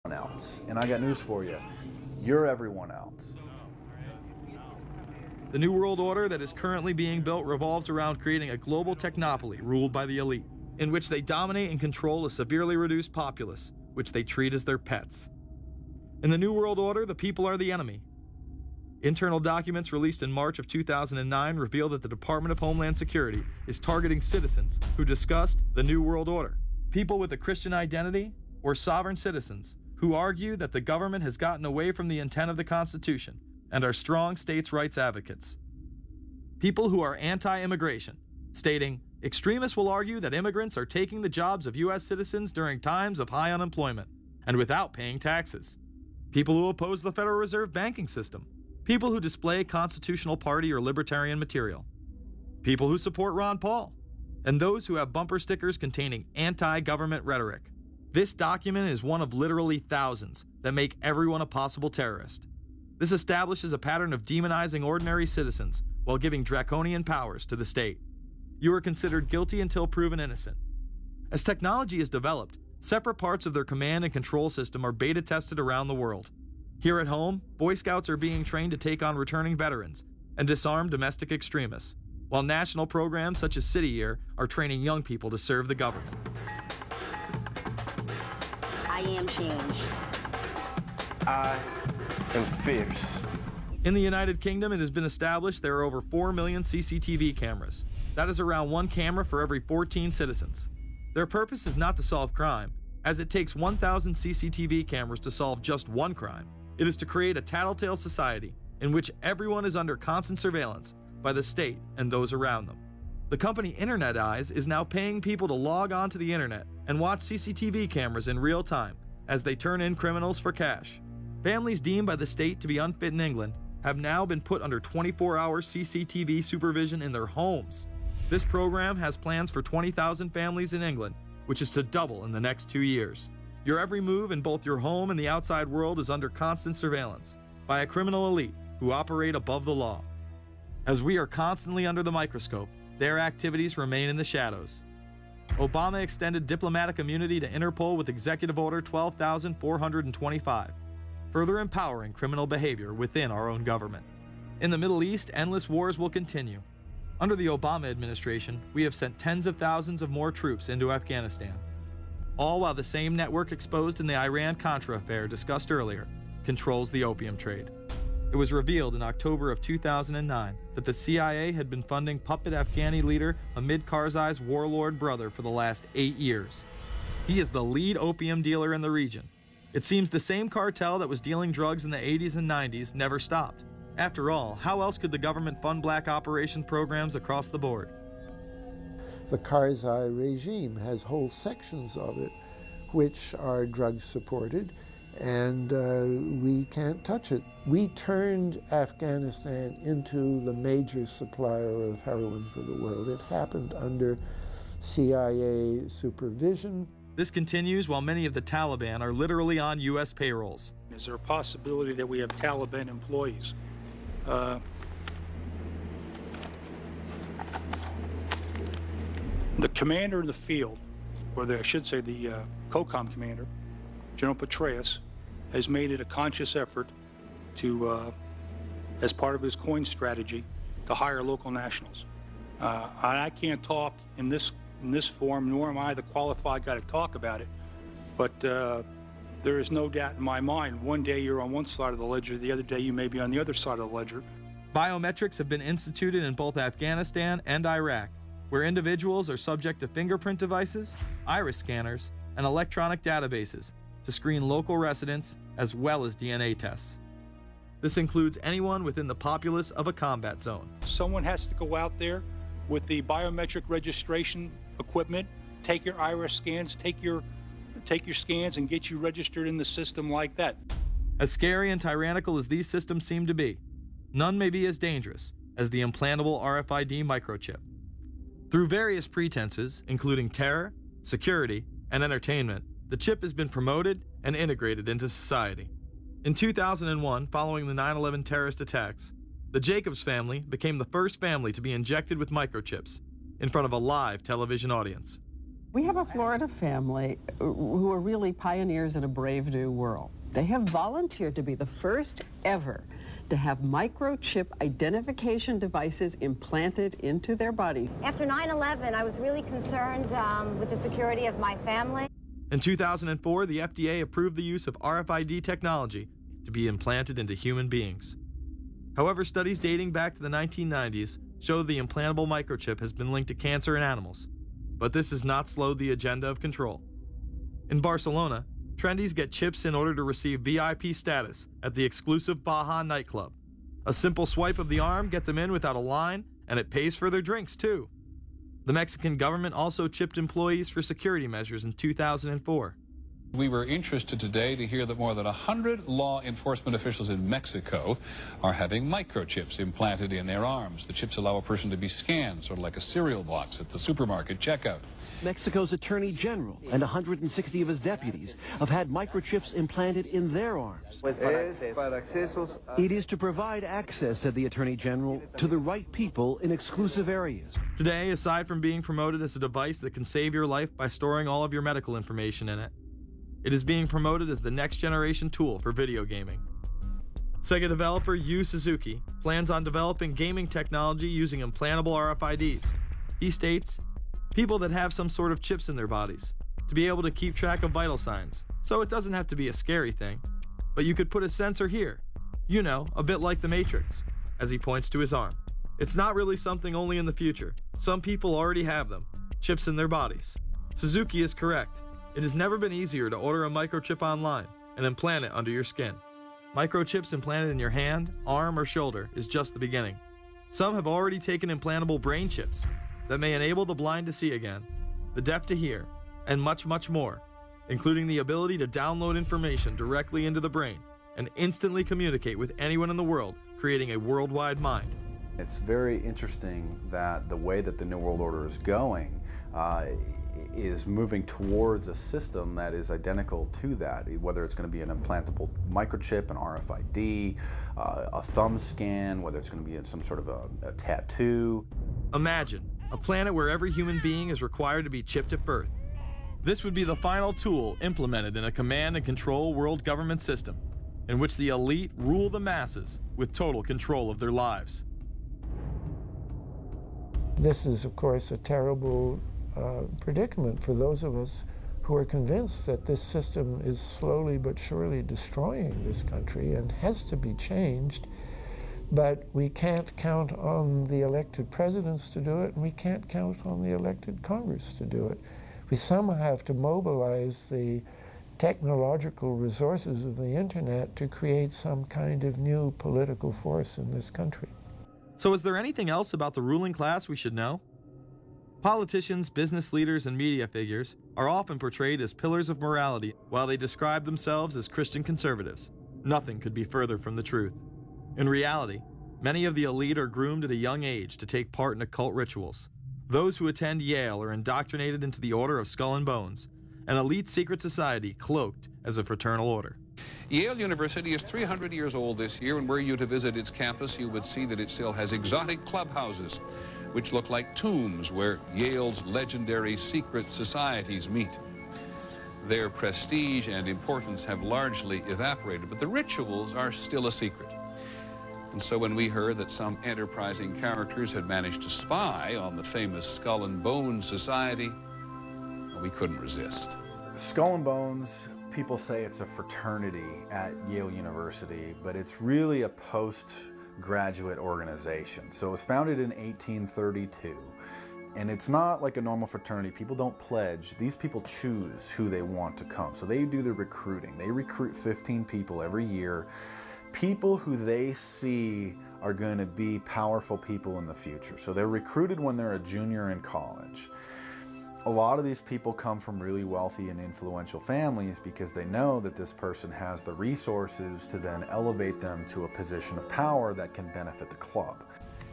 else. And I got news for you. You're everyone else. The New World Order that is currently being built revolves around creating a global technopoly ruled by the elite, in which they dominate and control a severely reduced populace, which they treat as their pets. In the New World Order, the people are the enemy. Internal documents released in March of 2009 reveal that the Department of Homeland Security is targeting citizens who discussed the New World Order, people with a Christian identity, or sovereign citizens who argue that the government has gotten away from the intent of the Constitution and are strong states' rights advocates. People who are anti-immigration, stating, extremists will argue that immigrants are taking the jobs of U.S. citizens during times of high unemployment and without paying taxes. People who oppose the Federal Reserve banking system. People who display constitutional party or libertarian material. People who support Ron Paul. And those who have bumper stickers containing anti-government rhetoric. This document is one of literally thousands that make everyone a possible terrorist. This establishes a pattern of demonizing ordinary citizens while giving draconian powers to the state. You are considered guilty until proven innocent. As technology is developed, separate parts of their command and control system are beta tested around the world. Here at home, Boy Scouts are being trained to take on returning veterans and disarm domestic extremists, while national programs such as City Year are training young people to serve the government. I am change. I am fierce. In the United Kingdom, it has been established there are over 4 million CCTV cameras. That is around 1 camera for every 14 citizens. Their purpose is not to solve crime, as it takes 1,000 CCTV cameras to solve just one crime. It is to create a tattletale society in which everyone is under constant surveillance by the state and those around them. The company Internet Eyes is now paying people to log onto the internet and watch CCTV cameras in real time as they turn in criminals for cash. Families deemed by the state to be unfit in England have now been put under 24-hour CCTV supervision in their homes. This program has plans for 20,000 families in England, which is to double in the next 2 years. Your every move in both your home and the outside world is under constant surveillance by a criminal elite who operate above the law. As we are constantly under the microscope, their activities remain in the shadows. Obama extended diplomatic immunity to Interpol with Executive Order 12,425, further empowering criminal behavior within our own government. In the Middle East, endless wars will continue. Under the Obama administration, we have sent tens of thousands of more troops into Afghanistan, all while the same network exposed in the Iran-Contra affair discussed earlier controls the opium trade. It was revealed in October of 2009 that the CIA had been funding puppet Afghani leader Hamid Karzai's warlord brother for the last 8 years. He is the lead opium dealer in the region. It seems the same cartel that was dealing drugs in the 80s and 90s never stopped. After all, how else could the government fund black operations programs across the board? The Karzai regime has whole sections of it which are drug supported, and we can't touch it. We turned Afghanistan into the major supplier of heroin for the world. It happened under CIA supervision. This continues while many of the Taliban are literally on U.S. payrolls. Is there a possibility that we have Taliban employees? The commander in the field, or I should say the COCOM commander, General Petraeus, has made it a conscious effort to, as part of his coin strategy, to hire local nationals. I can't talk in this forum, nor am I the qualified guy to talk about it, but there is no doubt in my mind, one day you're on one side of the ledger, the other day you may be on the other side of the ledger. Biometrics have been instituted in both Afghanistan and Iraq, where individuals are subject to fingerprint devices, iris scanners, and electronic databases to screen local residents as well as DNA tests. This includes anyone within the populace of a combat zone. Someone has to go out there with the biometric registration equipment, take your iris scans, take your scans and get you registered in the system like that. As scary and tyrannical as these systems seem to be, none may be as dangerous as the implantable RFID microchip. Through various pretenses, including terror, security, and entertainment, the chip has been promoted and integrated into society. In 2001, following the 9/11 terrorist attacks, the Jacobs family became the first family to be injected with microchips in front of a live television audience. We have a Florida family who are really pioneers in a brave new world. They have volunteered to be the first ever to have microchip identification devices implanted into their body. After 9/11, I was really concerned with the security of my family. In 2004, the FDA approved the use of RFID technology to be implanted into human beings. However, studies dating back to the 1990s show the implantable microchip has been linked to cancer in animals. But this has not slowed the agenda of control. In Barcelona, trendies get chips in order to receive VIP status at the exclusive Baja nightclub. A simple swipe of the arm gets them in without a line, and it pays for their drinks too. The Mexican government also chipped employees for security measures in 2004. We were interested today to hear that more than 100 law enforcement officials in Mexico are having microchips implanted in their arms. The chips allow a person to be scanned, sort of like a cereal box at the supermarket checkout. Mexico's Attorney General and 160 of his deputies have had microchips implanted in their arms. It is to provide access, said the Attorney General, to the right people in exclusive areas. Today, aside from being promoted as a device that can save your life by storing all of your medical information in it, it is being promoted as the next generation tool for video gaming. Sega developer Yu Suzuki plans on developing gaming technology using implantable RFIDs. He states, people that have some sort of chips in their bodies, to be able to keep track of vital signs, so it doesn't have to be a scary thing. But you could put a sensor here, you know, a bit like the Matrix, as he points to his arm. It's not really something only in the future. Some people already have them, chips in their bodies. Suzuki is correct. It has never been easier to order a microchip online and implant it under your skin. Microchips implanted in your hand, arm, or shoulder is just the beginning. Some have already taken implantable brain chips that may enable the blind to see again, the deaf to hear, and much, much more, including the ability to download information directly into the brain and instantly communicate with anyone in the world, creating a worldwide mind. It's very interesting that the way that the New World Order is going is moving towards a system that is identical to that, whether it's going to be an implantable microchip, an RFID, a thumb scan, whether it's going to be some sort of a tattoo. Imagine a planet where every human being is required to be chipped at birth. This would be the final tool implemented in a command and control world government system in which the elite rule the masses with total control of their lives. This is, of course, a terrible predicament for those of us who are convinced that this system is slowly but surely destroying this country and has to be changed. But we can't count on the elected presidents to do it, and we can't count on the elected Congress to do it. We somehow have to mobilize the technological resources of the internet to create some kind of new political force in this country. So is there anything else about the ruling class we should know? Politicians, business leaders, and media figures are often portrayed as pillars of morality while they describe themselves as Christian conservatives. Nothing could be further from the truth. In reality, many of the elite are groomed at a young age to take part in occult rituals. Those who attend Yale are indoctrinated into the Order of Skull and Bones, an elite secret society cloaked as a fraternal order. Yale University is 300 years old this year, and were you to visit its campus, you would see that it still has exotic clubhouses, which look like tombs where Yale's legendary secret societies meet. Their prestige and importance have largely evaporated, but the rituals are still a secret. And so when we heard that some enterprising characters had managed to spy on the famous Skull and Bones Society, we couldn't resist. Skull and Bones, people say it's a fraternity at Yale University, but it's really a postgraduate organization. So it was founded in 1832, and it's not like a normal fraternity. People don't pledge. These people choose who they want to come. So they do the recruiting. They recruit 15 people every year, people who they see are going to be powerful people in the future. So they're recruited when they're a junior in college. A lot of these people come from really wealthy and influential families because they know that this person has the resources to then elevate them to a position of power that can benefit the club.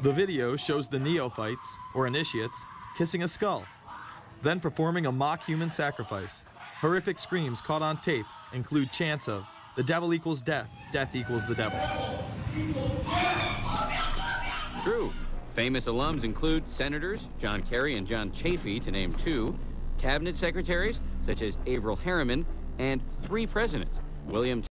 The video shows the neophytes, or initiates, kissing a skull, then performing a mock human sacrifice. Horrific screams caught on tape include chants of, "The devil equals death, death equals the devil." True. Famous alums include Senators John Kerry and John Chafee, to name two, cabinet secretaries such as Averell Harriman, and 3 presidents, William